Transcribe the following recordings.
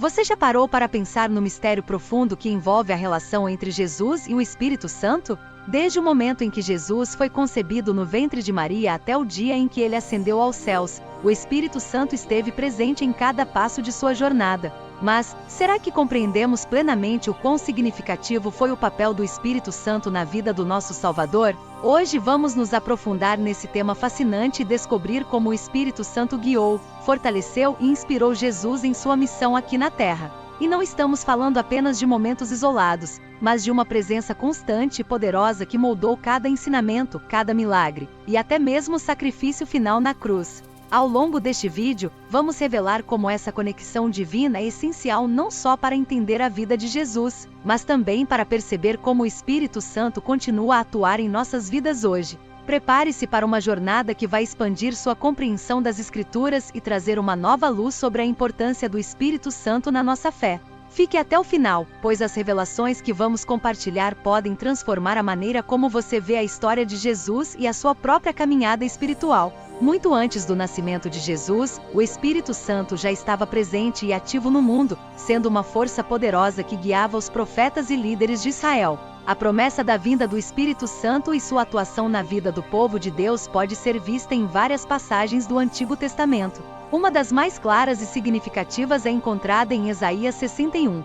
Você já parou para pensar no mistério profundo que envolve a relação entre Jesus e o Espírito Santo? Desde o momento em que Jesus foi concebido no ventre de Maria até o dia em que ele ascendeu aos céus, o Espírito Santo esteve presente em cada passo de sua jornada. Mas, será que compreendemos plenamente o quão significativo foi o papel do Espírito Santo na vida do nosso Salvador? Hoje vamos nos aprofundar nesse tema fascinante e descobrir como o Espírito Santo guiou, fortaleceu e inspirou Jesus em sua missão aqui na Terra. E não estamos falando apenas de momentos isolados, mas de uma presença constante e poderosa que moldou cada ensinamento, cada milagre, e até mesmo o sacrifício final na cruz. Ao longo deste vídeo, vamos revelar como essa conexão divina é essencial não só para entender a vida de Jesus, mas também para perceber como o Espírito Santo continua a atuar em nossas vidas hoje. Prepare-se para uma jornada que vai expandir sua compreensão das Escrituras e trazer uma nova luz sobre a importância do Espírito Santo na nossa fé. Fique até o final, pois as revelações que vamos compartilhar podem transformar a maneira como você vê a história de Jesus e a sua própria caminhada espiritual. Muito antes do nascimento de Jesus, o Espírito Santo já estava presente e ativo no mundo, sendo uma força poderosa que guiava os profetas e líderes de Israel. A promessa da vinda do Espírito Santo e sua atuação na vida do povo de Deus pode ser vista em várias passagens do Antigo Testamento. Uma das mais claras e significativas é encontrada em Isaías 61,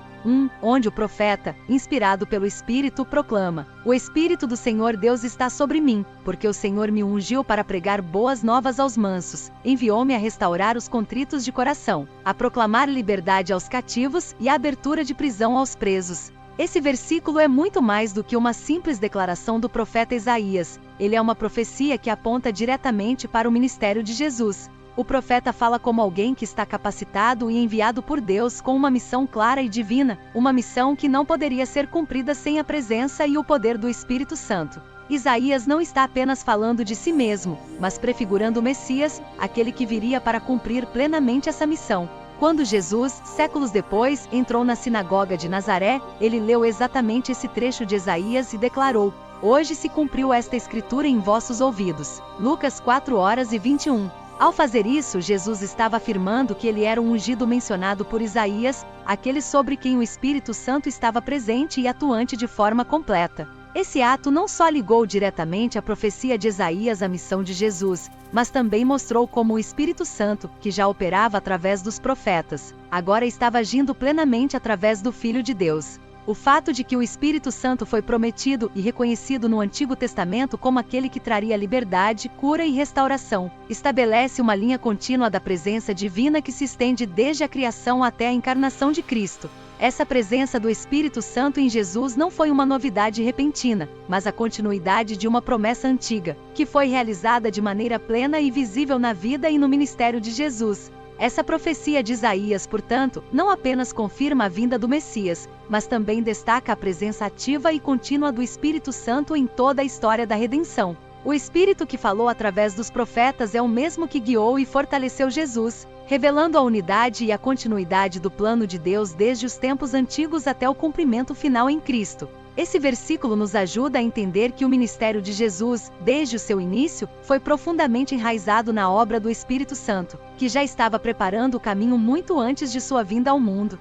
onde o profeta, inspirado pelo Espírito, proclama: "O Espírito do Senhor Deus está sobre mim, porque o Senhor me ungiu para pregar boas novas aos mansos, enviou-me a restaurar os contritos de coração, a proclamar liberdade aos cativos e a abertura de prisão aos presos." Esse versículo é muito mais do que uma simples declaração do profeta Isaías. Ele é uma profecia que aponta diretamente para o ministério de Jesus. O profeta fala como alguém que está capacitado e enviado por Deus com uma missão clara e divina, uma missão que não poderia ser cumprida sem a presença e o poder do Espírito Santo. Isaías não está apenas falando de si mesmo, mas prefigurando o Messias, aquele que viria para cumprir plenamente essa missão. Quando Jesus, séculos depois, entrou na sinagoga de Nazaré, ele leu exatamente esse trecho de Isaías e declarou: "Hoje se cumpriu esta escritura em vossos ouvidos." Lucas 4:21. Ao fazer isso, Jesus estava afirmando que ele era o ungido mencionado por Isaías, aquele sobre quem o Espírito Santo estava presente e atuante de forma completa. Esse ato não só ligou diretamente a profecia de Isaías à missão de Jesus, mas também mostrou como o Espírito Santo, que já operava através dos profetas, agora estava agindo plenamente através do Filho de Deus. O fato de que o Espírito Santo foi prometido e reconhecido no Antigo Testamento como aquele que traria liberdade, cura e restauração, estabelece uma linha contínua da presença divina que se estende desde a criação até a encarnação de Cristo. Essa presença do Espírito Santo em Jesus não foi uma novidade repentina, mas a continuidade de uma promessa antiga, que foi realizada de maneira plena e visível na vida e no ministério de Jesus. Essa profecia de Isaías, portanto, não apenas confirma a vinda do Messias, mas também destaca a presença ativa e contínua do Espírito Santo em toda a história da redenção. O Espírito que falou através dos profetas é o mesmo que guiou e fortaleceu Jesus, revelando a unidade e a continuidade do plano de Deus desde os tempos antigos até o cumprimento final em Cristo. Esse versículo nos ajuda a entender que o ministério de Jesus, desde o seu início, foi profundamente enraizado na obra do Espírito Santo, que já estava preparando o caminho muito antes de sua vinda ao mundo.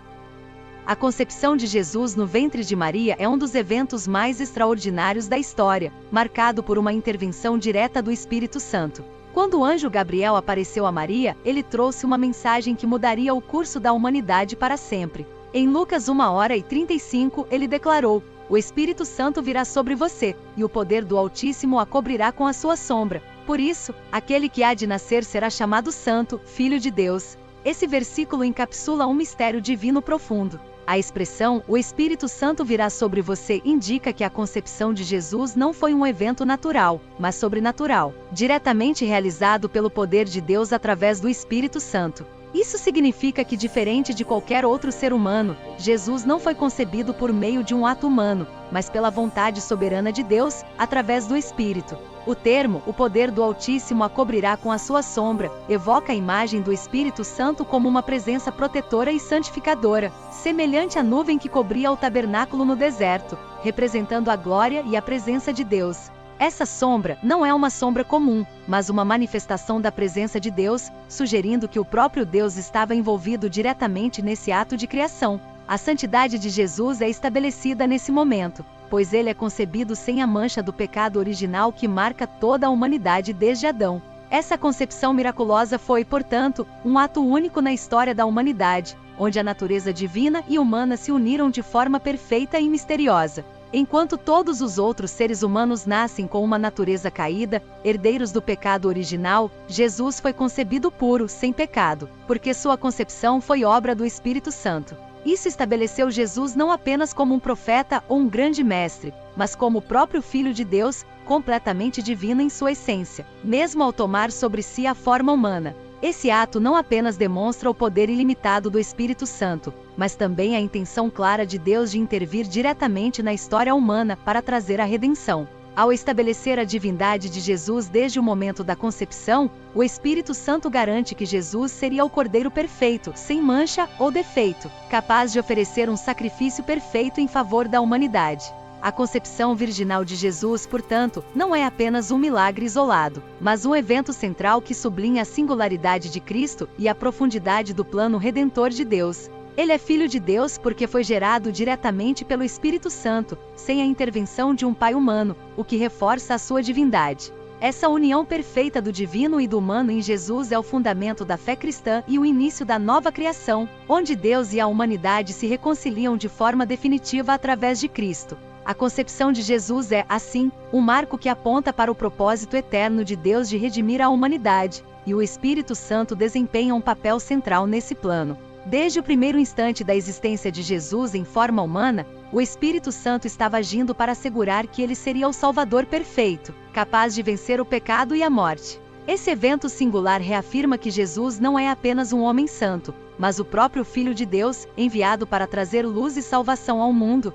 A concepção de Jesus no ventre de Maria é um dos eventos mais extraordinários da história, marcado por uma intervenção direta do Espírito Santo. Quando o anjo Gabriel apareceu a Maria, ele trouxe uma mensagem que mudaria o curso da humanidade para sempre. Em Lucas 1:35, ele declarou: "O Espírito Santo virá sobre você, e o poder do Altíssimo a cobrirá com a sua sombra. Por isso, aquele que há de nascer será chamado Santo, Filho de Deus." Esse versículo encapsula um mistério divino profundo. A expressão "o Espírito Santo virá sobre você" indica que a concepção de Jesus não foi um evento natural, mas sobrenatural, diretamente realizado pelo poder de Deus através do Espírito Santo. Isso significa que, diferente de qualquer outro ser humano, Jesus não foi concebido por meio de um ato humano, mas pela vontade soberana de Deus, através do Espírito. O termo "o poder do Altíssimo a cobrirá com a sua sombra" evoca a imagem do Espírito Santo como uma presença protetora e santificadora, semelhante à nuvem que cobria o tabernáculo no deserto, representando a glória e a presença de Deus. Essa sombra não é uma sombra comum, mas uma manifestação da presença de Deus, sugerindo que o próprio Deus estava envolvido diretamente nesse ato de criação. A santidade de Jesus é estabelecida nesse momento, pois ele é concebido sem a mancha do pecado original que marca toda a humanidade desde Adão. Essa concepção miraculosa foi, portanto, um ato único na história da humanidade, onde a natureza divina e humana se uniram de forma perfeita e misteriosa. Enquanto todos os outros seres humanos nascem com uma natureza caída, herdeiros do pecado original, Jesus foi concebido puro, sem pecado, porque sua concepção foi obra do Espírito Santo. Isso estabeleceu Jesus não apenas como um profeta ou um grande mestre, mas como o próprio Filho de Deus, completamente divino em sua essência, mesmo ao tomar sobre si a forma humana. Esse ato não apenas demonstra o poder ilimitado do Espírito Santo, mas também a intenção clara de Deus de intervir diretamente na história humana para trazer a redenção. Ao estabelecer a divindade de Jesus desde o momento da concepção, o Espírito Santo garante que Jesus seria o Cordeiro perfeito, sem mancha ou defeito, capaz de oferecer um sacrifício perfeito em favor da humanidade. A concepção virginal de Jesus, portanto, não é apenas um milagre isolado, mas um evento central que sublinha a singularidade de Cristo e a profundidade do plano redentor de Deus. Ele é Filho de Deus porque foi gerado diretamente pelo Espírito Santo, sem a intervenção de um pai humano, o que reforça a sua divindade. Essa união perfeita do divino e do humano em Jesus é o fundamento da fé cristã e o início da nova criação, onde Deus e a humanidade se reconciliam de forma definitiva através de Cristo. A concepção de Jesus é, assim, um marco que aponta para o propósito eterno de Deus de redimir a humanidade, e o Espírito Santo desempenha um papel central nesse plano. Desde o primeiro instante da existência de Jesus em forma humana, o Espírito Santo estava agindo para assegurar que ele seria o Salvador perfeito, capaz de vencer o pecado e a morte. Esse evento singular reafirma que Jesus não é apenas um homem santo, mas o próprio Filho de Deus, enviado para trazer luz e salvação ao mundo.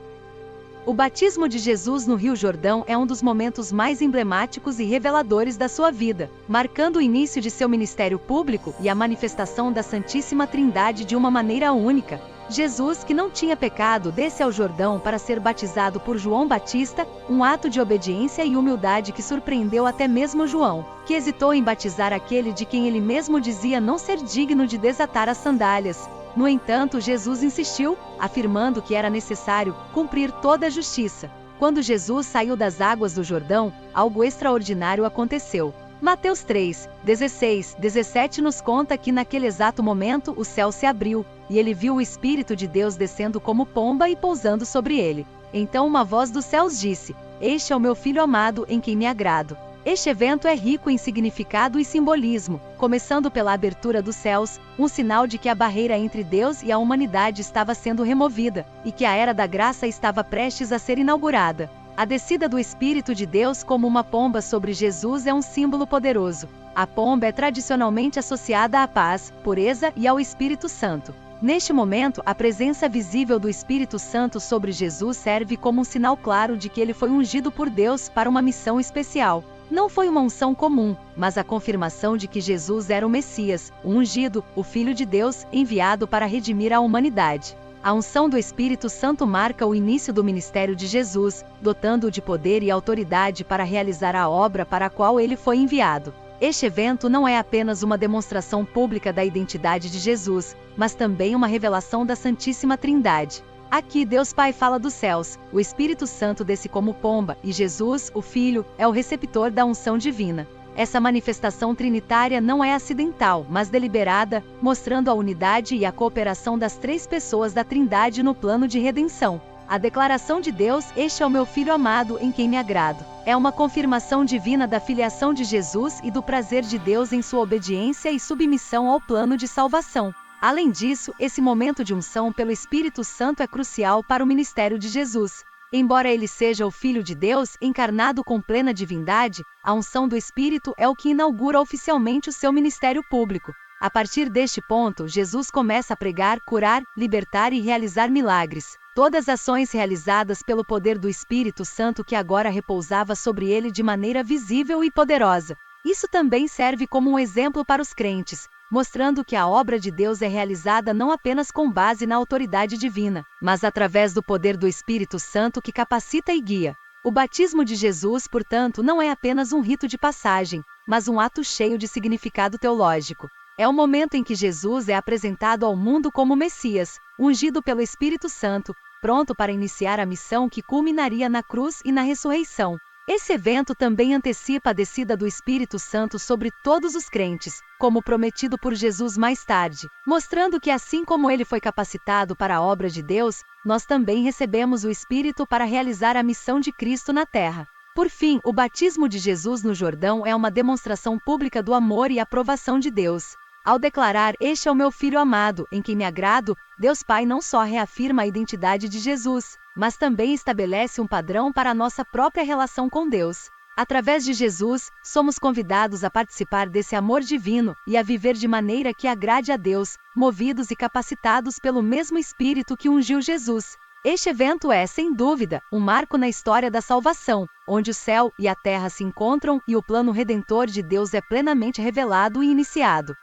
O batismo de Jesus no Rio Jordão é um dos momentos mais emblemáticos e reveladores da sua vida, marcando o início de seu ministério público e a manifestação da Santíssima Trindade de uma maneira única. Jesus, que não tinha pecado, desce ao Jordão para ser batizado por João Batista, um ato de obediência e humildade que surpreendeu até mesmo João, que hesitou em batizar aquele de quem ele mesmo dizia não ser digno de desatar as sandálias. No entanto, Jesus insistiu, afirmando que era necessário cumprir toda a justiça. Quando Jesus saiu das águas do Jordão, algo extraordinário aconteceu. Mateus 3, 16, 17 nos conta que naquele exato momento o céu se abriu, e ele viu o Espírito de Deus descendo como pomba e pousando sobre ele. Então uma voz dos céus disse: "Este é o meu Filho amado, em quem me agrado." Este evento é rico em significado e simbolismo, começando pela abertura dos céus, um sinal de que a barreira entre Deus e a humanidade estava sendo removida, e que a Era da Graça estava prestes a ser inaugurada. A descida do Espírito de Deus como uma pomba sobre Jesus é um símbolo poderoso. A pomba é tradicionalmente associada à paz, pureza e ao Espírito Santo. Neste momento, a presença visível do Espírito Santo sobre Jesus serve como um sinal claro de que ele foi ungido por Deus para uma missão especial. Não foi uma unção comum, mas a confirmação de que Jesus era o Messias, o ungido, o Filho de Deus, enviado para redimir a humanidade. A unção do Espírito Santo marca o início do ministério de Jesus, dotando-o de poder e autoridade para realizar a obra para a qual ele foi enviado. Este evento não é apenas uma demonstração pública da identidade de Jesus, mas também uma revelação da Santíssima Trindade. Aqui Deus Pai fala dos céus, o Espírito Santo desce como pomba, e Jesus, o Filho, é o receptor da unção divina. Essa manifestação trinitária não é acidental, mas deliberada, mostrando a unidade e a cooperação das três pessoas da Trindade no plano de redenção. A declaração de Deus, "Este é o meu Filho amado, em quem me agrado", é uma confirmação divina da filiação de Jesus e do prazer de Deus em sua obediência e submissão ao plano de salvação. Além disso, esse momento de unção pelo Espírito Santo é crucial para o ministério de Jesus. Embora ele seja o Filho de Deus, encarnado com plena divindade, a unção do Espírito é o que inaugura oficialmente o seu ministério público. A partir deste ponto, Jesus começa a pregar, curar, libertar e realizar milagres. Todas ações realizadas pelo poder do Espírito Santo que agora repousava sobre ele de maneira visível e poderosa. Isso também serve como um exemplo para os crentes, mostrando que a obra de Deus é realizada não apenas com base na autoridade divina, mas através do poder do Espírito Santo que capacita e guia. O batismo de Jesus, portanto, não é apenas um rito de passagem, mas um ato cheio de significado teológico. É o momento em que Jesus é apresentado ao mundo como Messias, ungido pelo Espírito Santo, pronto para iniciar a missão que culminaria na cruz e na ressurreição. Esse evento também antecipa a descida do Espírito Santo sobre todos os crentes, como prometido por Jesus mais tarde, mostrando que assim como ele foi capacitado para a obra de Deus, nós também recebemos o Espírito para realizar a missão de Cristo na terra. Por fim, o batismo de Jesus no Jordão é uma demonstração pública do amor e aprovação de Deus. Ao declarar, "Este é o meu Filho amado, em quem me agrado", Deus Pai não só reafirma a identidade de Jesus, mas também estabelece um padrão para a nossa própria relação com Deus. Através de Jesus, somos convidados a participar desse amor divino e a viver de maneira que agrade a Deus, movidos e capacitados pelo mesmo Espírito que ungiu Jesus. Este evento é, sem dúvida, um marco na história da salvação, onde o céu e a terra se encontram e o plano redentor de Deus é plenamente revelado e iniciado.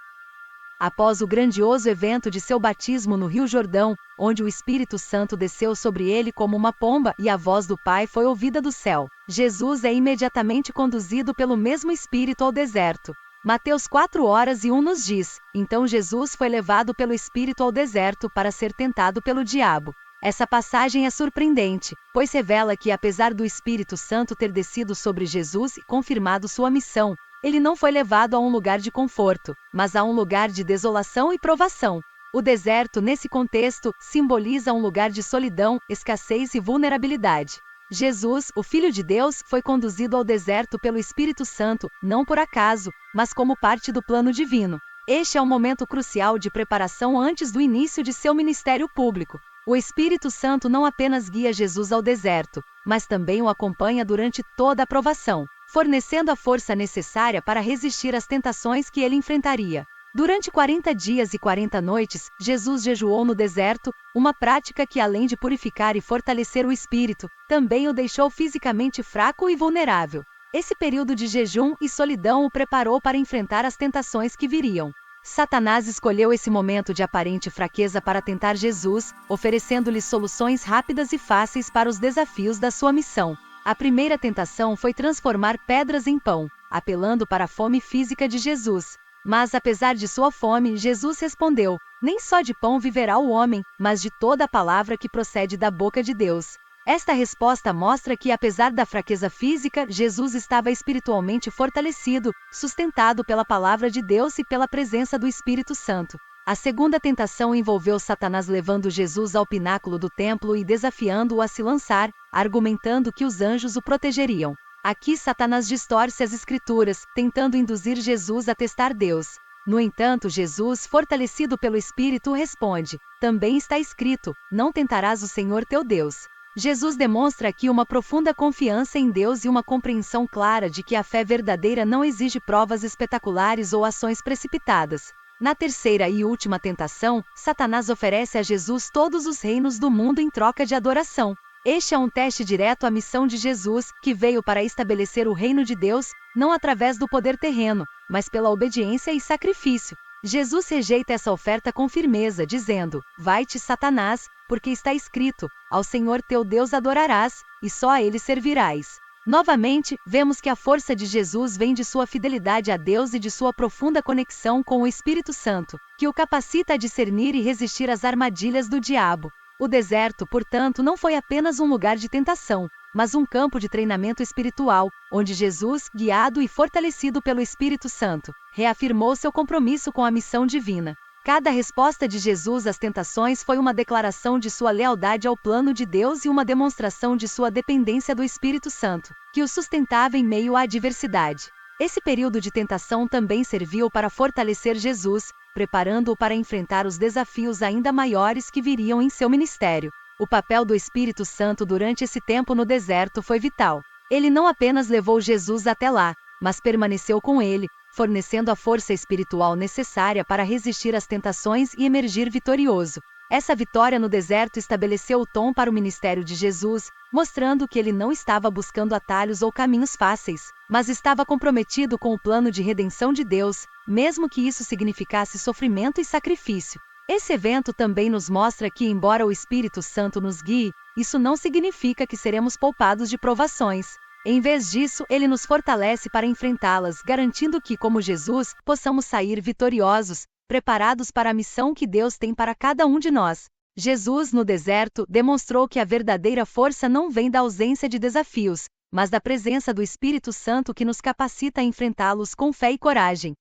Após o grandioso evento de seu batismo no Rio Jordão, onde o Espírito Santo desceu sobre ele como uma pomba e a voz do Pai foi ouvida do céu, Jesus é imediatamente conduzido pelo mesmo Espírito ao deserto. Mateus 4:1 nos diz: "Então Jesus foi levado pelo Espírito ao deserto para ser tentado pelo diabo." Essa passagem é surpreendente, pois revela que apesar do Espírito Santo ter descido sobre Jesus e confirmado sua missão, ele não foi levado a um lugar de conforto, mas a um lugar de desolação e provação. O deserto, nesse contexto, simboliza um lugar de solidão, escassez e vulnerabilidade. Jesus, o Filho de Deus, foi conduzido ao deserto pelo Espírito Santo, não por acaso, mas como parte do plano divino. Este é um momento crucial de preparação antes do início de seu ministério público. O Espírito Santo não apenas guia Jesus ao deserto, mas também o acompanha durante toda a provação, fornecendo a força necessária para resistir às tentações que ele enfrentaria. Durante 40 dias e 40 noites, Jesus jejuou no deserto, uma prática que, além de purificar e fortalecer o espírito, também o deixou fisicamente fraco e vulnerável. Esse período de jejum e solidão o preparou para enfrentar as tentações que viriam. Satanás escolheu esse momento de aparente fraqueza para tentar Jesus, oferecendo-lhe soluções rápidas e fáceis para os desafios da sua missão. A primeira tentação foi transformar pedras em pão, apelando para a fome física de Jesus. Mas apesar de sua fome, Jesus respondeu: "Nem só de pão viverá o homem, mas de toda a palavra que procede da boca de Deus." Esta resposta mostra que, apesar da fraqueza física, Jesus estava espiritualmente fortalecido, sustentado pela palavra de Deus e pela presença do Espírito Santo. A segunda tentação envolveu Satanás levando Jesus ao pináculo do templo e desafiando-o a se lançar, argumentando que os anjos o protegeriam. Aqui Satanás distorce as Escrituras, tentando induzir Jesus a testar Deus. No entanto, Jesus, fortalecido pelo Espírito, responde: "Também está escrito: não tentarás o Senhor teu Deus." Jesus demonstra aqui uma profunda confiança em Deus e uma compreensão clara de que a fé verdadeira não exige provas espetaculares ou ações precipitadas. Na terceira e última tentação, Satanás oferece a Jesus todos os reinos do mundo em troca de adoração. Este é um teste direto à missão de Jesus, que veio para estabelecer o reino de Deus, não através do poder terreno, mas pela obediência e sacrifício. Jesus rejeita essa oferta com firmeza, dizendo: "Vai-te, Satanás, porque está escrito: ao Senhor teu Deus adorarás, e só a ele servirás." Novamente, vemos que a força de Jesus vem de sua fidelidade a Deus e de sua profunda conexão com o Espírito Santo, que o capacita a discernir e resistir às armadilhas do diabo. O deserto, portanto, não foi apenas um lugar de tentação, mas um campo de treinamento espiritual, onde Jesus, guiado e fortalecido pelo Espírito Santo, reafirmou seu compromisso com a missão divina. Cada resposta de Jesus às tentações foi uma declaração de sua lealdade ao plano de Deus e uma demonstração de sua dependência do Espírito Santo, que o sustentava em meio à adversidade. Esse período de tentação também serviu para fortalecer Jesus, preparando-o para enfrentar os desafios ainda maiores que viriam em seu ministério. O papel do Espírito Santo durante esse tempo no deserto foi vital. Ele não apenas levou Jesus até lá, mas permaneceu com ele, fornecendo a força espiritual necessária para resistir às tentações e emergir vitorioso. Essa vitória no deserto estabeleceu o tom para o ministério de Jesus, mostrando que ele não estava buscando atalhos ou caminhos fáceis, mas estava comprometido com o plano de redenção de Deus, mesmo que isso significasse sofrimento e sacrifício. Esse evento também nos mostra que, embora o Espírito Santo nos guie, isso não significa que seremos poupados de provações. Em vez disso, ele nos fortalece para enfrentá-las, garantindo que, como Jesus, possamos sair vitoriosos, preparados para a missão que Deus tem para cada um de nós. Jesus, no deserto, demonstrou que a verdadeira força não vem da ausência de desafios, mas da presença do Espírito Santo que nos capacita a enfrentá-los com fé e coragem.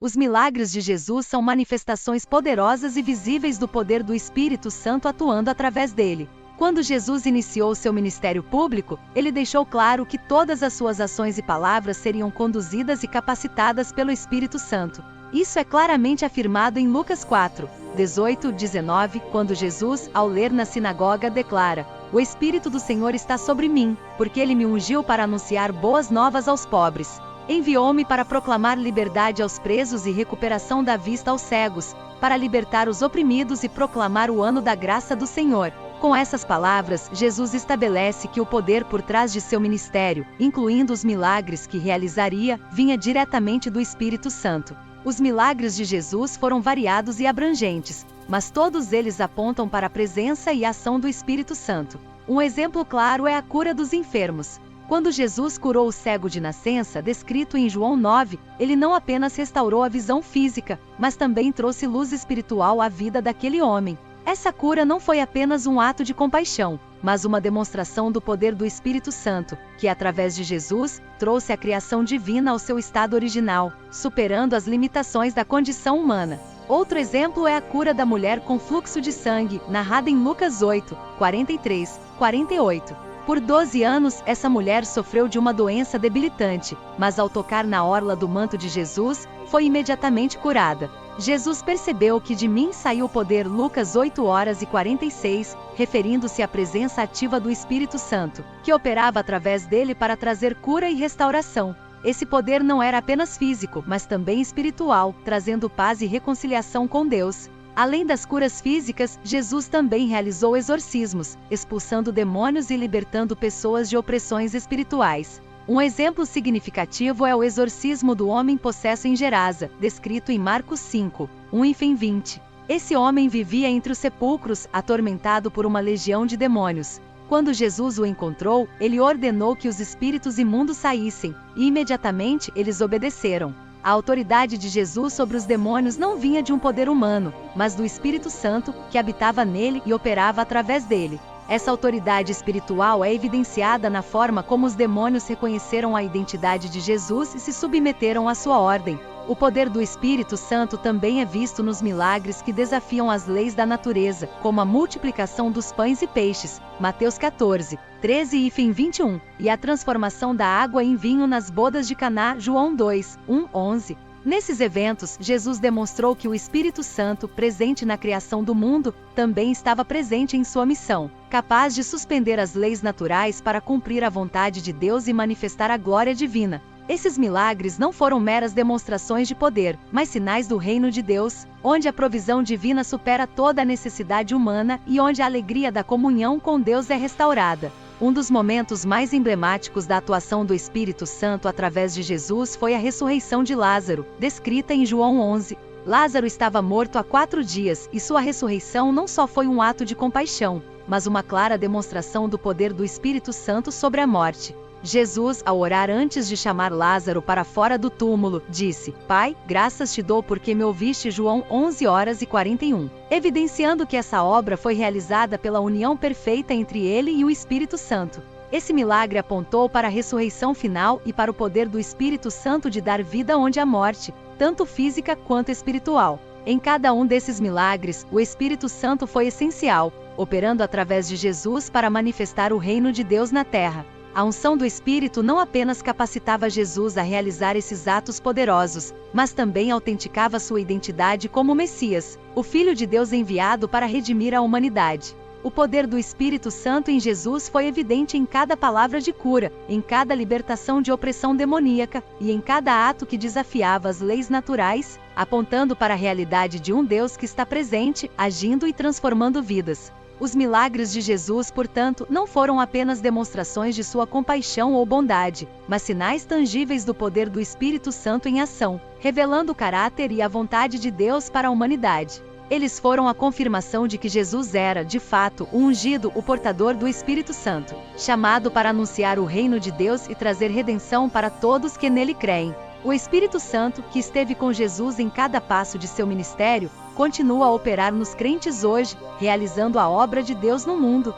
Os milagres de Jesus são manifestações poderosas e visíveis do poder do Espírito Santo atuando através dele. Quando Jesus iniciou seu ministério público, ele deixou claro que todas as suas ações e palavras seriam conduzidas e capacitadas pelo Espírito Santo. Isso é claramente afirmado em Lucas 4, 18-19, quando Jesus, ao ler na sinagoga, declara: "O Espírito do Senhor está sobre mim, porque ele me ungiu para anunciar boas novas aos pobres. Enviou-me para proclamar liberdade aos presos e recuperação da vista aos cegos, para libertar os oprimidos e proclamar o ano da graça do Senhor." Com essas palavras, Jesus estabelece que o poder por trás de seu ministério, incluindo os milagres que realizaria, vinha diretamente do Espírito Santo. Os milagres de Jesus foram variados e abrangentes, mas todos eles apontam para a presença e a ação do Espírito Santo. Um exemplo claro é a cura dos enfermos. Quando Jesus curou o cego de nascença, descrito em João 9, ele não apenas restaurou a visão física, mas também trouxe luz espiritual à vida daquele homem. Essa cura não foi apenas um ato de compaixão, mas uma demonstração do poder do Espírito Santo, que através de Jesus, trouxe a criação divina ao seu estado original, superando as limitações da condição humana. Outro exemplo é a cura da mulher com fluxo de sangue, narrada em Lucas 8, 43, 48. Por 12 anos, essa mulher sofreu de uma doença debilitante, mas ao tocar na orla do manto de Jesus, foi imediatamente curada. Jesus percebeu que de mim saiu o poder, Lucas 8:46, referindo-se à presença ativa do Espírito Santo, que operava através dele para trazer cura e restauração. Esse poder não era apenas físico, mas também espiritual, trazendo paz e reconciliação com Deus. Além das curas físicas, Jesus também realizou exorcismos, expulsando demônios e libertando pessoas de opressões espirituais. Um exemplo significativo é o exorcismo do homem possesso em Gerasa, descrito em Marcos 5, 1-20. Esse homem vivia entre os sepulcros, atormentado por uma legião de demônios. Quando Jesus o encontrou, ele ordenou que os espíritos imundos saíssem, e imediatamente eles obedeceram. A autoridade de Jesus sobre os demônios não vinha de um poder humano, mas do Espírito Santo, que habitava nele e operava através dele. Essa autoridade espiritual é evidenciada na forma como os demônios reconheceram a identidade de Jesus e se submeteram à sua ordem. O poder do Espírito Santo também é visto nos milagres que desafiam as leis da natureza, como a multiplicação dos pães e peixes, Mateus 14, 13-21, e a transformação da água em vinho nas bodas de Caná, João 2, 1-11. Nesses eventos, Jesus demonstrou que o Espírito Santo, presente na criação do mundo, também estava presente em sua missão, capaz de suspender as leis naturais para cumprir a vontade de Deus e manifestar a glória divina. Esses milagres não foram meras demonstrações de poder, mas sinais do reino de Deus, onde a provisão divina supera toda a necessidade humana e onde a alegria da comunhão com Deus é restaurada. Um dos momentos mais emblemáticos da atuação do Espírito Santo através de Jesus foi a ressurreição de Lázaro, descrita em João 11. Lázaro estava morto há 4 dias, e sua ressurreição não só foi um ato de compaixão, mas uma clara demonstração do poder do Espírito Santo sobre a morte. Jesus, ao orar antes de chamar Lázaro para fora do túmulo, disse: "Pai, graças te dou porque me ouviste", João 11:41, evidenciando que essa obra foi realizada pela união perfeita entre ele e o Espírito Santo. Esse milagre apontou para a ressurreição final e para o poder do Espírito Santo de dar vida onde há morte, tanto física quanto espiritual. Em cada um desses milagres, o Espírito Santo foi essencial, operando através de Jesus para manifestar o reino de Deus na terra. A unção do Espírito não apenas capacitava Jesus a realizar esses atos poderosos, mas também autenticava sua identidade como Messias, o Filho de Deus enviado para redimir a humanidade. O poder do Espírito Santo em Jesus foi evidente em cada palavra de cura, em cada libertação de opressão demoníaca e em cada ato que desafiava as leis naturais, apontando para a realidade de um Deus que está presente, agindo e transformando vidas. Os milagres de Jesus, portanto, não foram apenas demonstrações de sua compaixão ou bondade, mas sinais tangíveis do poder do Espírito Santo em ação, revelando o caráter e a vontade de Deus para a humanidade. Eles foram a confirmação de que Jesus era, de fato, o ungido, o portador do Espírito Santo, chamado para anunciar o reino de Deus e trazer redenção para todos que nele creem. O Espírito Santo, que esteve com Jesus em cada passo de seu ministério, continua a operar nos crentes hoje, realizando a obra de Deus no mundo.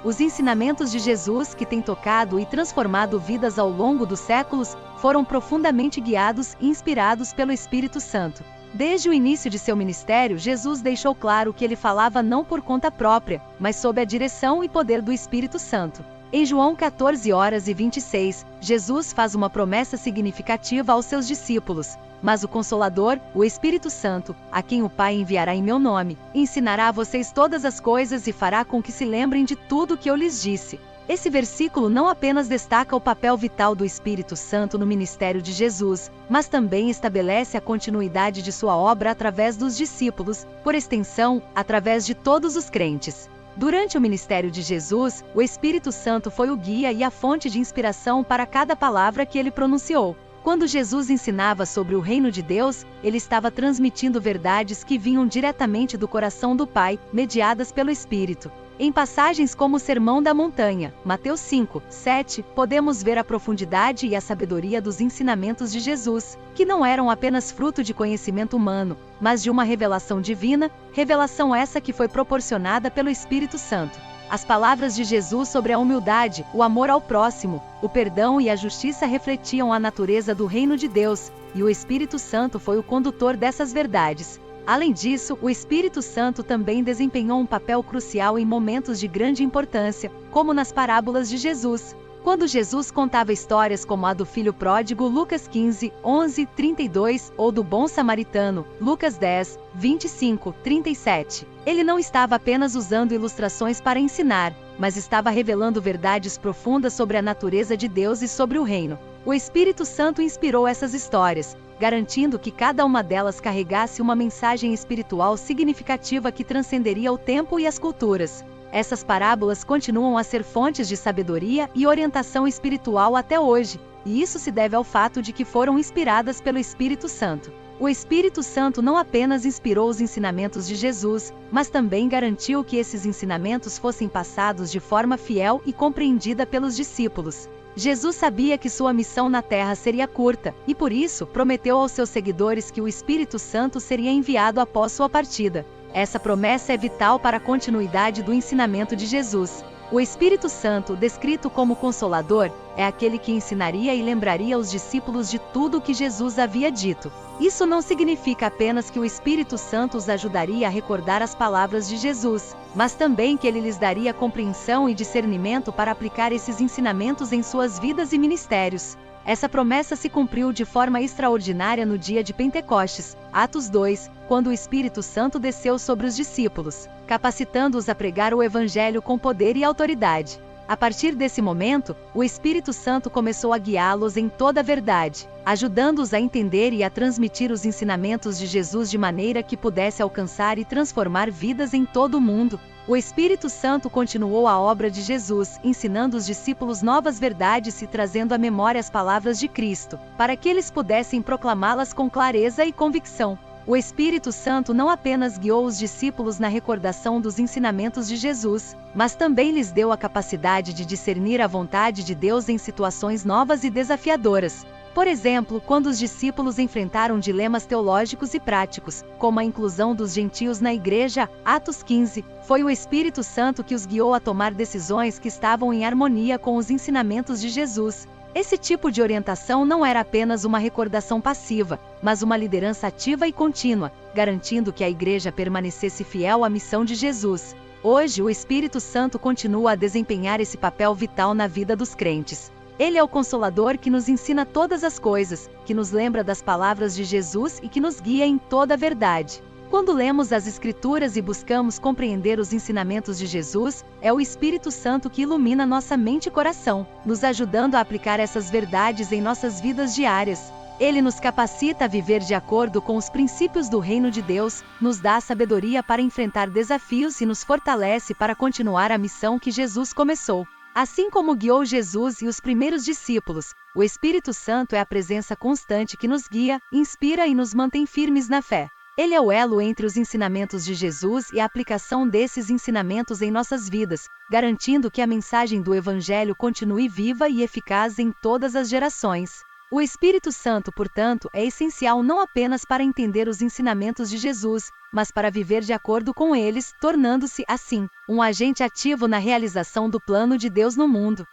Os ensinamentos de Jesus, que têm tocado e transformado vidas ao longo dos séculos, foram profundamente guiados e inspirados pelo Espírito Santo. Desde o início de seu ministério, Jesus deixou claro que ele falava não por conta própria, mas sob a direção e poder do Espírito Santo. Em João 14:26, Jesus faz uma promessa significativa aos seus discípulos: mas o Consolador, o Espírito Santo, a quem o Pai enviará em meu nome, ensinará a vocês todas as coisas e fará com que se lembrem de tudo o que eu lhes disse. Esse versículo não apenas destaca o papel vital do Espírito Santo no ministério de Jesus, mas também estabelece a continuidade de sua obra através dos discípulos, por extensão, através de todos os crentes. Durante o ministério de Jesus, o Espírito Santo foi o guia e a fonte de inspiração para cada palavra que ele pronunciou. Quando Jesus ensinava sobre o reino de Deus, ele estava transmitindo verdades que vinham diretamente do coração do Pai, mediadas pelo Espírito. Em passagens como o Sermão da Montanha, Mateus 5:7, podemos ver a profundidade e a sabedoria dos ensinamentos de Jesus, que não eram apenas fruto de conhecimento humano, mas de uma revelação divina, revelação essa que foi proporcionada pelo Espírito Santo. As palavras de Jesus sobre a humildade, o amor ao próximo, o perdão e a justiça refletiam a natureza do reino de Deus, e o Espírito Santo foi o condutor dessas verdades. Além disso, o Espírito Santo também desempenhou um papel crucial em momentos de grande importância, como nas parábolas de Jesus. Quando Jesus contava histórias como a do filho pródigo, Lucas 15:11-32, ou do bom samaritano, Lucas 10:25-37, ele não estava apenas usando ilustrações para ensinar, mas estava revelando verdades profundas sobre a natureza de Deus e sobre o reino. O Espírito Santo inspirou essas histórias, garantindo que cada uma delas carregasse uma mensagem espiritual significativa que transcenderia o tempo e as culturas. Essas parábolas continuam a ser fontes de sabedoria e orientação espiritual até hoje, e isso se deve ao fato de que foram inspiradas pelo Espírito Santo. O Espírito Santo não apenas inspirou os ensinamentos de Jesus, mas também garantiu que esses ensinamentos fossem passados de forma fiel e compreendida pelos discípulos. Jesus sabia que sua missão na Terra seria curta, e por isso prometeu aos seus seguidores que o Espírito Santo seria enviado após sua partida. Essa promessa é vital para a continuidade do ensinamento de Jesus. O Espírito Santo, descrito como Consolador, é aquele que ensinaria e lembraria os discípulos de tudo o que Jesus havia dito. Isso não significa apenas que o Espírito Santo os ajudaria a recordar as palavras de Jesus, mas também que ele lhes daria compreensão e discernimento para aplicar esses ensinamentos em suas vidas e ministérios. Essa promessa se cumpriu de forma extraordinária no dia de Pentecostes, Atos 2, quando o Espírito Santo desceu sobre os discípulos, capacitando-os a pregar o Evangelho com poder e autoridade. A partir desse momento, o Espírito Santo começou a guiá-los em toda a verdade, ajudando-os a entender e a transmitir os ensinamentos de Jesus de maneira que pudesse alcançar e transformar vidas em todo o mundo. O Espírito Santo continuou a obra de Jesus, ensinando os discípulos novas verdades e trazendo à memória as palavras de Cristo, para que eles pudessem proclamá-las com clareza e convicção. O Espírito Santo não apenas guiou os discípulos na recordação dos ensinamentos de Jesus, mas também lhes deu a capacidade de discernir a vontade de Deus em situações novas e desafiadoras. Por exemplo, quando os discípulos enfrentaram dilemas teológicos e práticos, como a inclusão dos gentios na igreja, Atos 15, foi o Espírito Santo que os guiou a tomar decisões que estavam em harmonia com os ensinamentos de Jesus. Esse tipo de orientação não era apenas uma recordação passiva, mas uma liderança ativa e contínua, garantindo que a igreja permanecesse fiel à missão de Jesus. Hoje, o Espírito Santo continua a desempenhar esse papel vital na vida dos crentes. Ele é o Consolador que nos ensina todas as coisas, que nos lembra das palavras de Jesus e que nos guia em toda a verdade. Quando lemos as Escrituras e buscamos compreender os ensinamentos de Jesus, é o Espírito Santo que ilumina nossa mente e coração, nos ajudando a aplicar essas verdades em nossas vidas diárias. Ele nos capacita a viver de acordo com os princípios do reino de Deus, nos dá a sabedoria para enfrentar desafios e nos fortalece para continuar a missão que Jesus começou. Assim como guiou Jesus e os primeiros discípulos, o Espírito Santo é a presença constante que nos guia, inspira e nos mantém firmes na fé. Ele é o elo entre os ensinamentos de Jesus e a aplicação desses ensinamentos em nossas vidas, garantindo que a mensagem do Evangelho continue viva e eficaz em todas as gerações. O Espírito Santo, portanto, é essencial não apenas para entender os ensinamentos de Jesus, mas para viver de acordo com eles, tornando-se, assim, um agente ativo na realização do plano de Deus no mundo.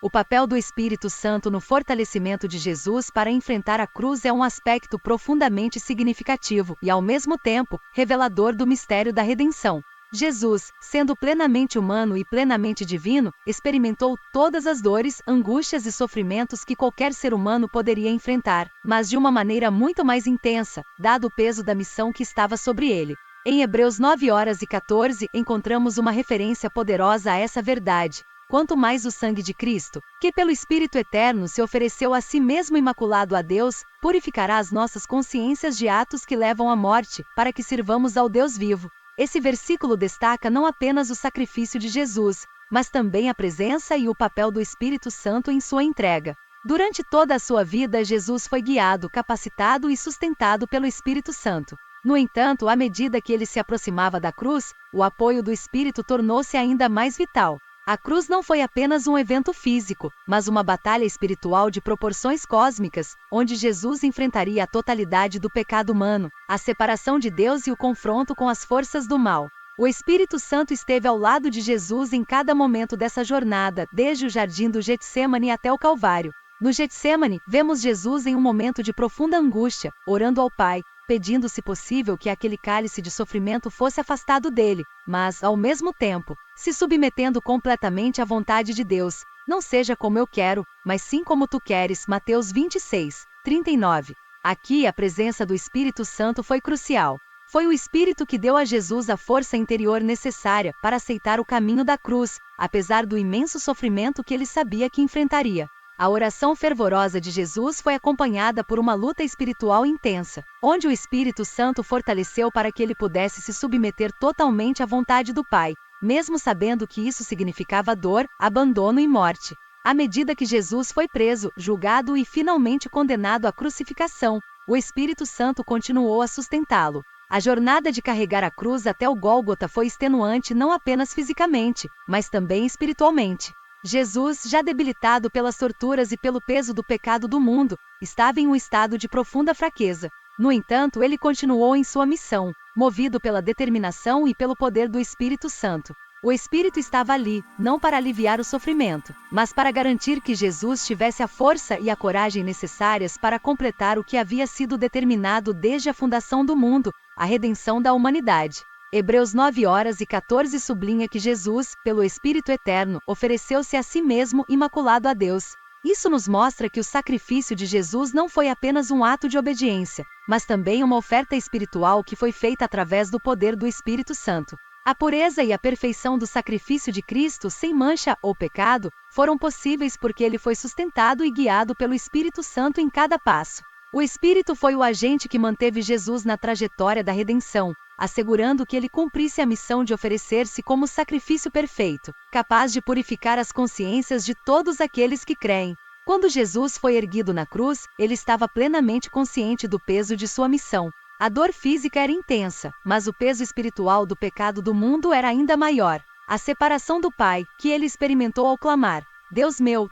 O papel do Espírito Santo no fortalecimento de Jesus para enfrentar a cruz é um aspecto profundamente significativo e, ao mesmo tempo, revelador do mistério da redenção. Jesus, sendo plenamente humano e plenamente divino, experimentou todas as dores, angústias e sofrimentos que qualquer ser humano poderia enfrentar, mas de uma maneira muito mais intensa, dado o peso da missão que estava sobre ele. Em Hebreus 9:14, encontramos uma referência poderosa a essa verdade. Quanto mais o sangue de Cristo, que pelo Espírito Eterno se ofereceu a si mesmo imaculado a Deus, purificará as nossas consciências de atos que levam à morte, para que sirvamos ao Deus vivo. Esse versículo destaca não apenas o sacrifício de Jesus, mas também a presença e o papel do Espírito Santo em sua entrega. Durante toda a sua vida, Jesus foi guiado, capacitado e sustentado pelo Espírito Santo. No entanto, à medida que ele se aproximava da cruz, o apoio do Espírito tornou-se ainda mais vital. A cruz não foi apenas um evento físico, mas uma batalha espiritual de proporções cósmicas, onde Jesus enfrentaria a totalidade do pecado humano, a separação de Deus e o confronto com as forças do mal. O Espírito Santo esteve ao lado de Jesus em cada momento dessa jornada, desde o jardim do Getsêmani até o Calvário. No Getsêmani, vemos Jesus em um momento de profunda angústia, orando ao Pai, pedindo se possível que aquele cálice de sofrimento fosse afastado dele, mas, ao mesmo tempo, se submetendo completamente à vontade de Deus. Não seja como eu quero, mas sim como tu queres. Mateus 26:39. Aqui a presença do Espírito Santo foi crucial. Foi o Espírito que deu a Jesus a força interior necessária para aceitar o caminho da cruz, apesar do imenso sofrimento que ele sabia que enfrentaria. A oração fervorosa de Jesus foi acompanhada por uma luta espiritual intensa, onde o Espírito Santo fortaleceu para que ele pudesse se submeter totalmente à vontade do Pai, mesmo sabendo que isso significava dor, abandono e morte. À medida que Jesus foi preso, julgado e finalmente condenado à crucificação, o Espírito Santo continuou a sustentá-lo. A jornada de carregar a cruz até o Gólgota foi extenuante não apenas fisicamente, mas também espiritualmente. Jesus, já debilitado pelas torturas e pelo peso do pecado do mundo, estava em um estado de profunda fraqueza. No entanto, ele continuou em sua missão, movido pela determinação e pelo poder do Espírito Santo. O Espírito estava ali, não para aliviar o sofrimento, mas para garantir que Jesus tivesse a força e a coragem necessárias para completar o que havia sido determinado desde a fundação do mundo, a redenção da humanidade. Hebreus 9:14 sublinha que Jesus, pelo Espírito Eterno, ofereceu-se a si mesmo imaculado a Deus. Isso nos mostra que o sacrifício de Jesus não foi apenas um ato de obediência, mas também uma oferta espiritual que foi feita através do poder do Espírito Santo. A pureza e a perfeição do sacrifício de Cristo, sem mancha ou pecado, foram possíveis porque ele foi sustentado e guiado pelo Espírito Santo em cada passo. O Espírito foi o agente que manteve Jesus na trajetória da redenção, assegurando que ele cumprisse a missão de oferecer-se como sacrifício perfeito, capaz de purificar as consciências de todos aqueles que creem. Quando Jesus foi erguido na cruz, ele estava plenamente consciente do peso de sua missão. A dor física era intensa, mas o peso espiritual do pecado do mundo era ainda maior. A separação do Pai, que ele experimentou ao clamar: Deus meu,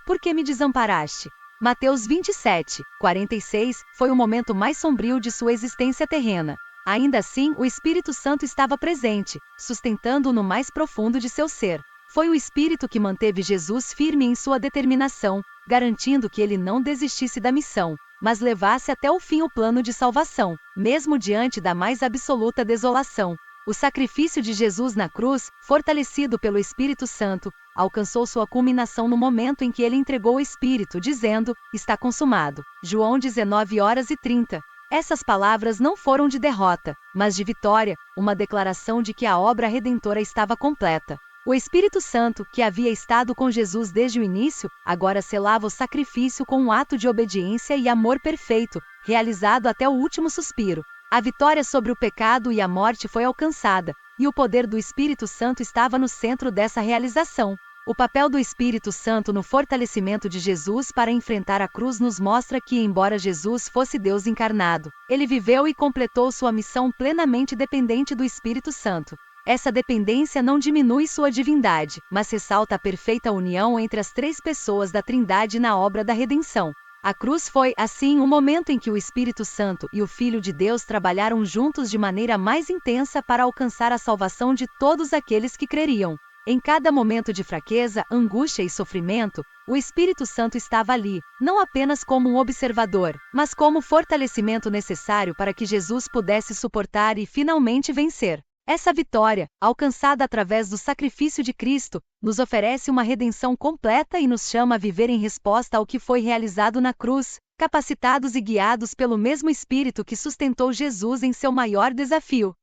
por que me desamparaste? Mateus 27:46 foi o momento mais sombrio de sua existência terrena. Ainda assim, o Espírito Santo estava presente, sustentando-o no mais profundo de seu ser. Foi o Espírito que manteve Jesus firme em sua determinação, garantindo que ele não desistisse da missão, mas levasse até o fim o plano de salvação, mesmo diante da mais absoluta desolação. O sacrifício de Jesus na cruz, fortalecido pelo Espírito Santo, alcançou sua culminação no momento em que ele entregou o Espírito, dizendo: está consumado. João 19:30. Essas palavras não foram de derrota, mas de vitória, uma declaração de que a obra redentora estava completa. O Espírito Santo, que havia estado com Jesus desde o início, agora selava o sacrifício com um ato de obediência e amor perfeito, realizado até o último suspiro. A vitória sobre o pecado e a morte foi alcançada, e o poder do Espírito Santo estava no centro dessa realização. O papel do Espírito Santo no fortalecimento de Jesus para enfrentar a cruz nos mostra que, embora Jesus fosse Deus encarnado, ele viveu e completou sua missão plenamente dependente do Espírito Santo. Essa dependência não diminui sua divindade, mas ressalta a perfeita união entre as três pessoas da Trindade na obra da redenção. A cruz foi, assim, o momento em que o Espírito Santo e o Filho de Deus trabalharam juntos de maneira mais intensa para alcançar a salvação de todos aqueles que creriam. Em cada momento de fraqueza, angústia e sofrimento, o Espírito Santo estava ali, não apenas como um observador, mas como fortalecimento necessário para que Jesus pudesse suportar e finalmente vencer. Essa vitória, alcançada através do sacrifício de Cristo, nos oferece uma redenção completa e nos chama a viver em resposta ao que foi realizado na cruz, capacitados e guiados pelo mesmo Espírito que sustentou Jesus em seu maior desafio.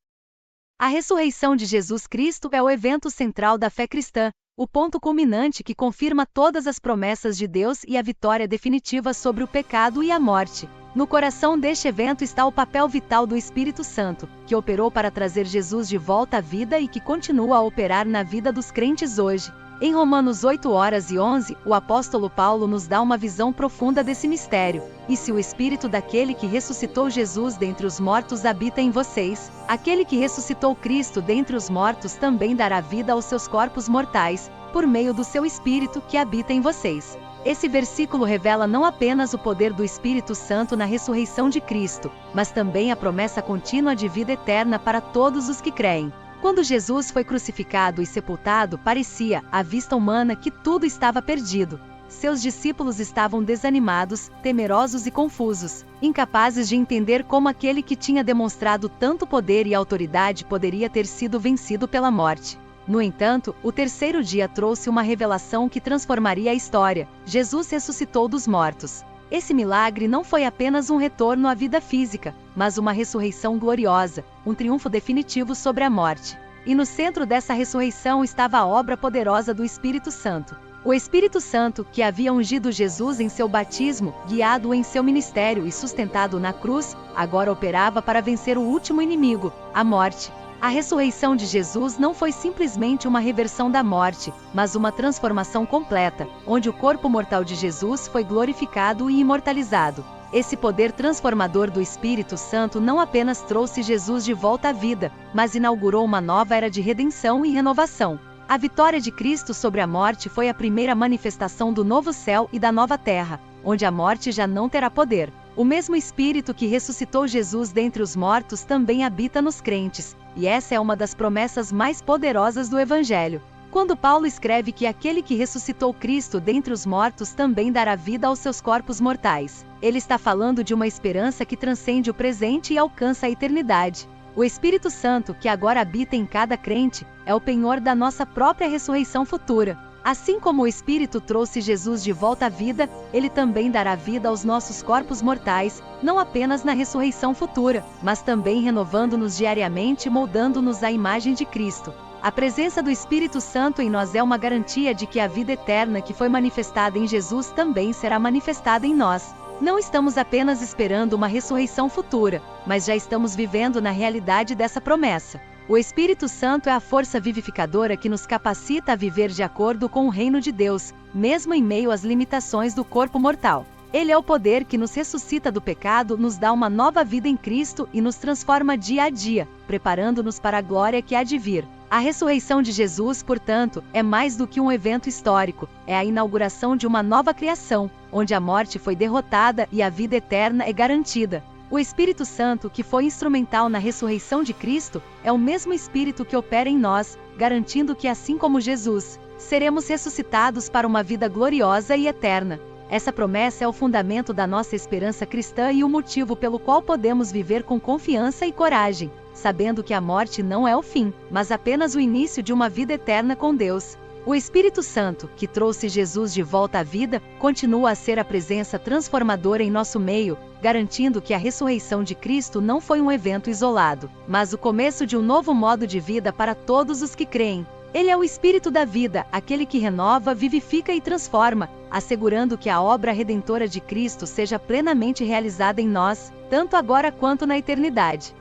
A ressurreição de Jesus Cristo é o evento central da fé cristã, o ponto culminante que confirma todas as promessas de Deus e a vitória definitiva sobre o pecado e a morte. No coração deste evento está o papel vital do Espírito Santo, que operou para trazer Jesus de volta à vida e que continua a operar na vida dos crentes hoje. Em Romanos 8:11, o apóstolo Paulo nos dá uma visão profunda desse mistério. E se o Espírito daquele que ressuscitou Jesus dentre os mortos habita em vocês, aquele que ressuscitou Cristo dentre os mortos também dará vida aos seus corpos mortais, por meio do seu Espírito que habita em vocês. Esse versículo revela não apenas o poder do Espírito Santo na ressurreição de Cristo, mas também a promessa contínua de vida eterna para todos os que creem. Quando Jesus foi crucificado e sepultado, parecia, à vista humana, que tudo estava perdido. Seus discípulos estavam desanimados, temerosos e confusos, incapazes de entender como aquele que tinha demonstrado tanto poder e autoridade poderia ter sido vencido pela morte. No entanto, o terceiro dia trouxe uma revelação que transformaria a história: Jesus ressuscitou dos mortos. Esse milagre não foi apenas um retorno à vida física, mas uma ressurreição gloriosa, um triunfo definitivo sobre a morte. E no centro dessa ressurreição estava a obra poderosa do Espírito Santo. O Espírito Santo, que havia ungido Jesus em seu batismo, guiado-o em seu ministério e sustentado na cruz, agora operava para vencer o último inimigo, a morte. A ressurreição de Jesus não foi simplesmente uma reversão da morte, mas uma transformação completa, onde o corpo mortal de Jesus foi glorificado e imortalizado. Esse poder transformador do Espírito Santo não apenas trouxe Jesus de volta à vida, mas inaugurou uma nova era de redenção e renovação. A vitória de Cristo sobre a morte foi a primeira manifestação do novo céu e da nova terra, onde a morte já não terá poder. O mesmo Espírito que ressuscitou Jesus dentre os mortos também habita nos crentes, e essa é uma das promessas mais poderosas do Evangelho. Quando Paulo escreve que aquele que ressuscitou Cristo dentre os mortos também dará vida aos seus corpos mortais, ele está falando de uma esperança que transcende o presente e alcança a eternidade. O Espírito Santo, que agora habita em cada crente, é o penhor da nossa própria ressurreição futura. Assim como o Espírito trouxe Jesus de volta à vida, ele também dará vida aos nossos corpos mortais, não apenas na ressurreição futura, mas também renovando-nos diariamente e moldando-nos à imagem de Cristo. A presença do Espírito Santo em nós é uma garantia de que a vida eterna que foi manifestada em Jesus também será manifestada em nós. Não estamos apenas esperando uma ressurreição futura, mas já estamos vivendo na realidade dessa promessa. O Espírito Santo é a força vivificadora que nos capacita a viver de acordo com o reino de Deus, mesmo em meio às limitações do corpo mortal. Ele é o poder que nos ressuscita do pecado, nos dá uma nova vida em Cristo e nos transforma dia a dia, preparando-nos para a glória que há de vir. A ressurreição de Jesus, portanto, é mais do que um evento histórico, é a inauguração de uma nova criação, onde a morte foi derrotada e a vida eterna é garantida. O Espírito Santo, que foi instrumental na ressurreição de Cristo, é o mesmo Espírito que opera em nós, garantindo que, assim como Jesus, seremos ressuscitados para uma vida gloriosa e eterna. Essa promessa é o fundamento da nossa esperança cristã e o motivo pelo qual podemos viver com confiança e coragem, sabendo que a morte não é o fim, mas apenas o início de uma vida eterna com Deus. O Espírito Santo, que trouxe Jesus de volta à vida, continua a ser a presença transformadora em nosso meio, garantindo que a ressurreição de Cristo não foi um evento isolado, mas o começo de um novo modo de vida para todos os que creem. Ele é o Espírito da vida, aquele que renova, vivifica e transforma, assegurando que a obra redentora de Cristo seja plenamente realizada em nós, tanto agora quanto na eternidade.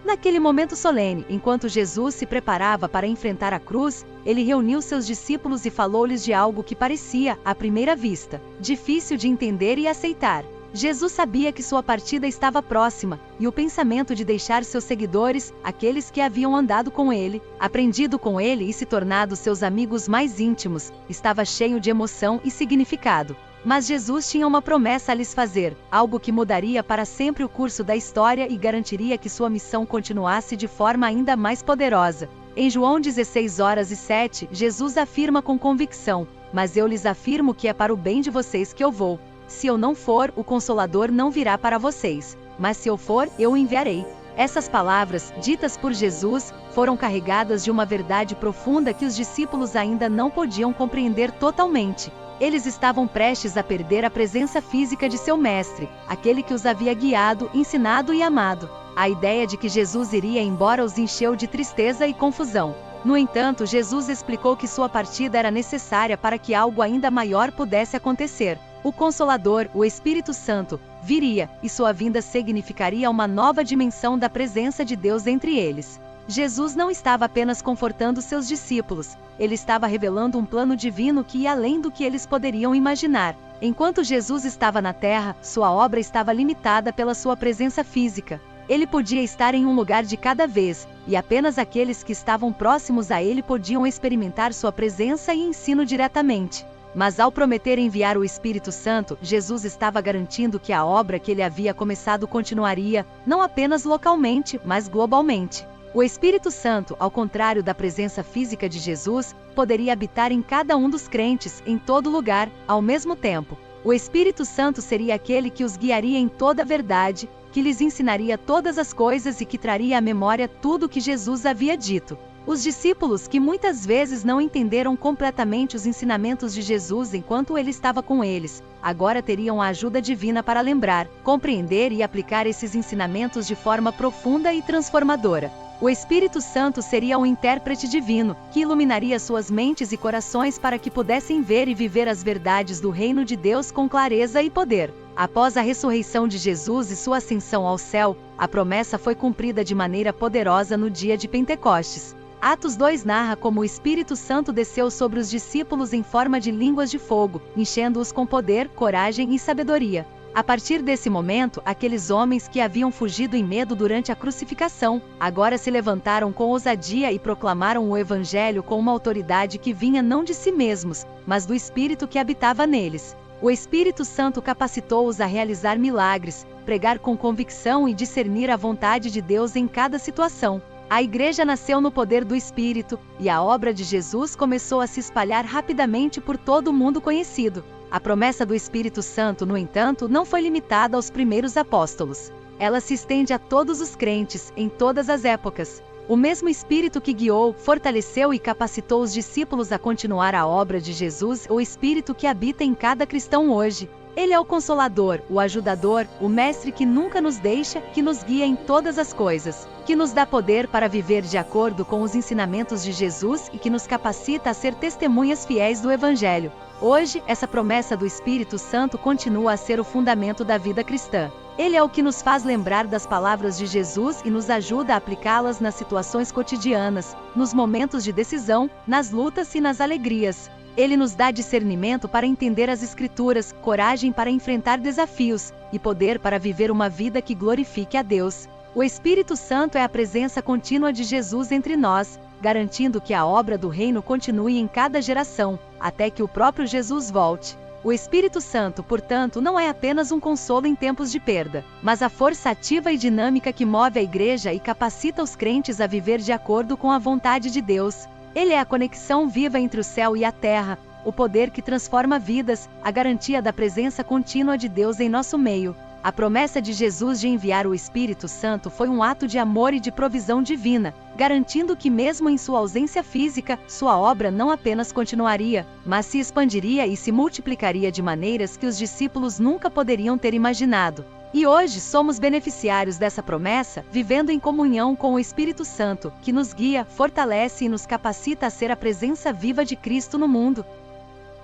Naquele momento solene, enquanto Jesus se preparava para enfrentar a cruz, ele reuniu seus discípulos e falou-lhes de algo que parecia, à primeira vista, difícil de entender e aceitar. Jesus sabia que sua partida estava próxima, e o pensamento de deixar seus seguidores, aqueles que haviam andado com ele, aprendido com ele e se tornado seus amigos mais íntimos, estava cheio de emoção e significado. Mas Jesus tinha uma promessa a lhes fazer, algo que mudaria para sempre o curso da história e garantiria que sua missão continuasse de forma ainda mais poderosa. Em João 16:7, Jesus afirma com convicção: "Mas eu lhes afirmo que é para o bem de vocês que eu vou. Se eu não for, o Consolador não virá para vocês, mas se eu for, eu o enviarei." Essas palavras, ditas por Jesus, foram carregadas de uma verdade profunda que os discípulos ainda não podiam compreender totalmente. Eles estavam prestes a perder a presença física de seu mestre, aquele que os havia guiado, ensinado e amado. A ideia de que Jesus iria embora os encheu de tristeza e confusão. No entanto, Jesus explicou que sua partida era necessária para que algo ainda maior pudesse acontecer. O Consolador, o Espírito Santo, viria, e sua vinda significaria uma nova dimensão da presença de Deus entre eles. Jesus não estava apenas confortando seus discípulos, ele estava revelando um plano divino que ia além do que eles poderiam imaginar. Enquanto Jesus estava na terra, sua obra estava limitada pela sua presença física. Ele podia estar em um lugar de cada vez, e apenas aqueles que estavam próximos a ele podiam experimentar sua presença e ensino diretamente. Mas ao prometer enviar o Espírito Santo, Jesus estava garantindo que a obra que ele havia começado continuaria, não apenas localmente, mas globalmente. O Espírito Santo, ao contrário da presença física de Jesus, poderia habitar em cada um dos crentes, em todo lugar, ao mesmo tempo. O Espírito Santo seria aquele que os guiaria em toda a verdade, que lhes ensinaria todas as coisas e que traria à memória tudo o que Jesus havia dito. Os discípulos, que muitas vezes não entenderam completamente os ensinamentos de Jesus enquanto ele estava com eles, agora teriam a ajuda divina para lembrar, compreender e aplicar esses ensinamentos de forma profunda e transformadora. O Espírito Santo seria um intérprete divino, que iluminaria suas mentes e corações para que pudessem ver e viver as verdades do reino de Deus com clareza e poder. Após a ressurreição de Jesus e sua ascensão ao céu, a promessa foi cumprida de maneira poderosa no dia de Pentecostes. Atos 2 narra como o Espírito Santo desceu sobre os discípulos em forma de línguas de fogo, enchendo-os com poder, coragem e sabedoria. A partir desse momento, aqueles homens que haviam fugido em medo durante a crucificação, agora se levantaram com ousadia e proclamaram o Evangelho com uma autoridade que vinha não de si mesmos, mas do Espírito que habitava neles. O Espírito Santo capacitou-os a realizar milagres, pregar com convicção e discernir a vontade de Deus em cada situação. A igreja nasceu no poder do Espírito, e a obra de Jesus começou a se espalhar rapidamente por todo o mundo conhecido. A promessa do Espírito Santo, no entanto, não foi limitada aos primeiros apóstolos. Ela se estende a todos os crentes, em todas as épocas. O mesmo Espírito que guiou, fortaleceu e capacitou os discípulos a continuar a obra de Jesus, o Espírito que habita em cada cristão hoje. Ele é o Consolador, o Ajudador, o Mestre que nunca nos deixa, que nos guia em todas as coisas, que nos dá poder para viver de acordo com os ensinamentos de Jesus e que nos capacita a ser testemunhas fiéis do Evangelho. Hoje, essa promessa do Espírito Santo continua a ser o fundamento da vida cristã. Ele é o que nos faz lembrar das palavras de Jesus e nos ajuda a aplicá-las nas situações cotidianas, nos momentos de decisão, nas lutas e nas alegrias. Ele nos dá discernimento para entender as Escrituras, coragem para enfrentar desafios, e poder para viver uma vida que glorifique a Deus. O Espírito Santo é a presença contínua de Jesus entre nós, garantindo que a obra do reino continue em cada geração, até que o próprio Jesus volte. O Espírito Santo, portanto, não é apenas um consolo em tempos de perda, mas a força ativa e dinâmica que move a igreja e capacita os crentes a viver de acordo com a vontade de Deus. Ele é a conexão viva entre o céu e a terra, o poder que transforma vidas, a garantia da presença contínua de Deus em nosso meio. A promessa de Jesus de enviar o Espírito Santo foi um ato de amor e de provisão divina, garantindo que mesmo em sua ausência física, sua obra não apenas continuaria, mas se expandiria e se multiplicaria de maneiras que os discípulos nunca poderiam ter imaginado. E hoje somos beneficiários dessa promessa, vivendo em comunhão com o Espírito Santo, que nos guia, fortalece e nos capacita a ser a presença viva de Cristo no mundo.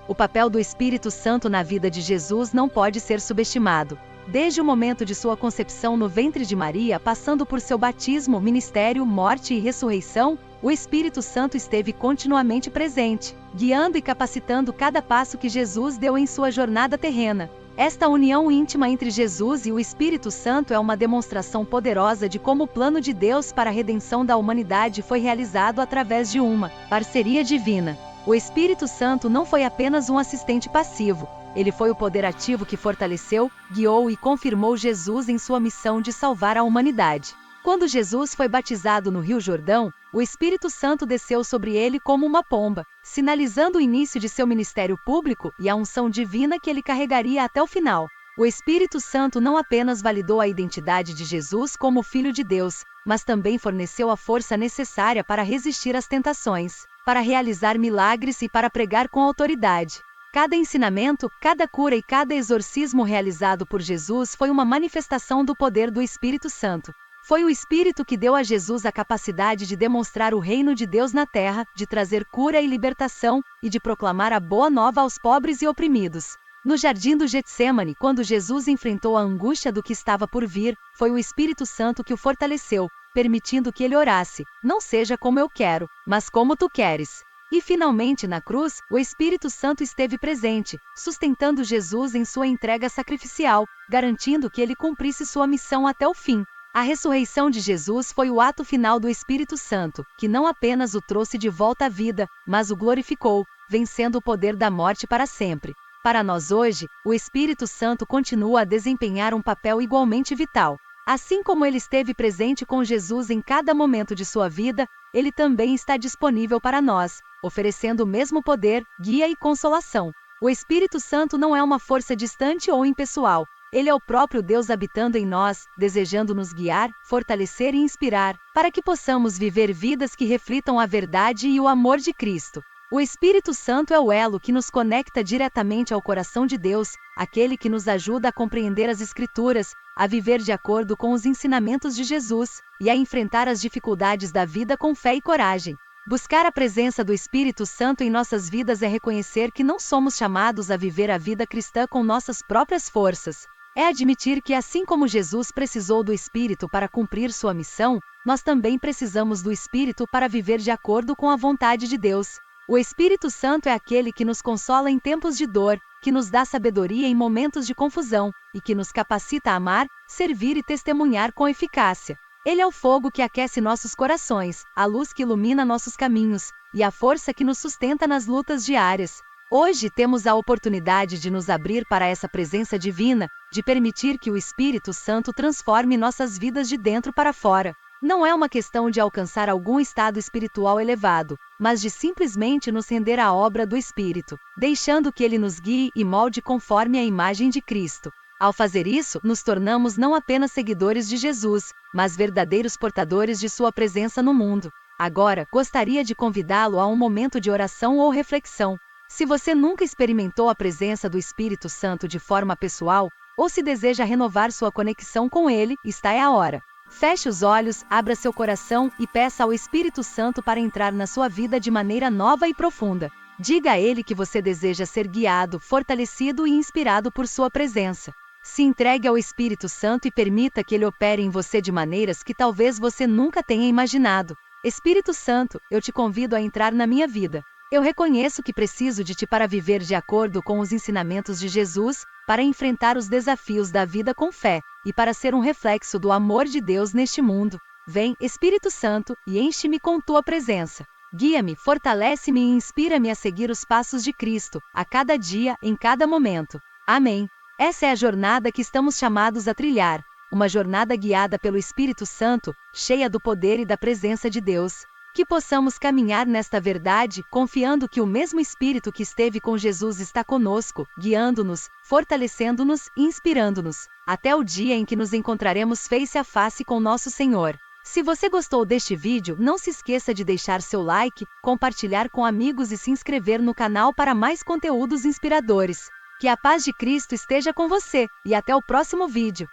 O papel do Espírito Santo na vida de Jesus não pode ser subestimado. Desde o momento de sua concepção no ventre de Maria, passando por seu batismo, ministério, morte e ressurreição, o Espírito Santo esteve continuamente presente, guiando e capacitando cada passo que Jesus deu em sua jornada terrena. Esta união íntima entre Jesus e o Espírito Santo é uma demonstração poderosa de como o plano de Deus para a redenção da humanidade foi realizado através de uma parceria divina. O Espírito Santo não foi apenas um assistente passivo. Ele foi o poder ativo que fortaleceu, guiou e confirmou Jesus em sua missão de salvar a humanidade. Quando Jesus foi batizado no Rio Jordão, o Espírito Santo desceu sobre ele como uma pomba, sinalizando o início de seu ministério público e a unção divina que ele carregaria até o final. O Espírito Santo não apenas validou a identidade de Jesus como Filho de Deus, mas também forneceu a força necessária para resistir às tentações, para realizar milagres e para pregar com autoridade. Cada ensinamento, cada cura e cada exorcismo realizado por Jesus foi uma manifestação do poder do Espírito Santo. Foi o Espírito que deu a Jesus a capacidade de demonstrar o reino de Deus na terra, de trazer cura e libertação, e de proclamar a boa nova aos pobres e oprimidos. No jardim do Getsêmani, quando Jesus enfrentou a angústia do que estava por vir, foi o Espírito Santo que o fortaleceu, permitindo que ele orasse: "Não seja como eu quero, mas como tu queres." E finalmente na cruz, o Espírito Santo esteve presente, sustentando Jesus em sua entrega sacrificial, garantindo que ele cumprisse sua missão até o fim. A ressurreição de Jesus foi o ato final do Espírito Santo, que não apenas o trouxe de volta à vida, mas o glorificou, vencendo o poder da morte para sempre. Para nós hoje, o Espírito Santo continua a desempenhar um papel igualmente vital. Assim como ele esteve presente com Jesus em cada momento de sua vida, ele também está disponível para nós, oferecendo o mesmo poder, guia e consolação. O Espírito Santo não é uma força distante ou impessoal. Ele é o próprio Deus habitando em nós, desejando nos guiar, fortalecer e inspirar, para que possamos viver vidas que reflitam a verdade e o amor de Cristo. O Espírito Santo é o elo que nos conecta diretamente ao coração de Deus, aquele que nos ajuda a compreender as Escrituras, a viver de acordo com os ensinamentos de Jesus, e a enfrentar as dificuldades da vida com fé e coragem. Buscar a presença do Espírito Santo em nossas vidas é reconhecer que não somos chamados a viver a vida cristã com nossas próprias forças. É admitir que assim como Jesus precisou do Espírito para cumprir sua missão, nós também precisamos do Espírito para viver de acordo com a vontade de Deus. O Espírito Santo é aquele que nos consola em tempos de dor, que nos dá sabedoria em momentos de confusão, e que nos capacita a amar, servir e testemunhar com eficácia. Ele é o fogo que aquece nossos corações, a luz que ilumina nossos caminhos, e a força que nos sustenta nas lutas diárias. Hoje temos a oportunidade de nos abrir para essa presença divina, de permitir que o Espírito Santo transforme nossas vidas de dentro para fora. Não é uma questão de alcançar algum estado espiritual elevado, mas de simplesmente nos render à obra do Espírito, deixando que ele nos guie e molde conforme a imagem de Cristo. Ao fazer isso, nos tornamos não apenas seguidores de Jesus, mas verdadeiros portadores de sua presença no mundo. Agora, gostaria de convidá-lo a um momento de oração ou reflexão. Se você nunca experimentou a presença do Espírito Santo de forma pessoal, ou se deseja renovar sua conexão com ele, está é a hora. Feche os olhos, abra seu coração e peça ao Espírito Santo para entrar na sua vida de maneira nova e profunda. Diga a ele que você deseja ser guiado, fortalecido e inspirado por sua presença. Se entregue ao Espírito Santo e permita que ele opere em você de maneiras que talvez você nunca tenha imaginado. Espírito Santo, eu te convido a entrar na minha vida. Eu reconheço que preciso de ti para viver de acordo com os ensinamentos de Jesus, para enfrentar os desafios da vida com fé, e para ser um reflexo do amor de Deus neste mundo. Vem, Espírito Santo, e enche-me com tua presença. Guia-me, fortalece-me e inspira-me a seguir os passos de Cristo, a cada dia, em cada momento. Amém. Essa é a jornada que estamos chamados a trilhar, uma jornada guiada pelo Espírito Santo, cheia do poder e da presença de Deus. Que possamos caminhar nesta verdade, confiando que o mesmo Espírito que esteve com Jesus está conosco, guiando-nos, fortalecendo-nos e inspirando-nos, até o dia em que nos encontraremos face a face com nosso Senhor. Se você gostou deste vídeo, não se esqueça de deixar seu like, compartilhar com amigos e se inscrever no canal para mais conteúdos inspiradores. Que a paz de Cristo esteja com você, e até o próximo vídeo.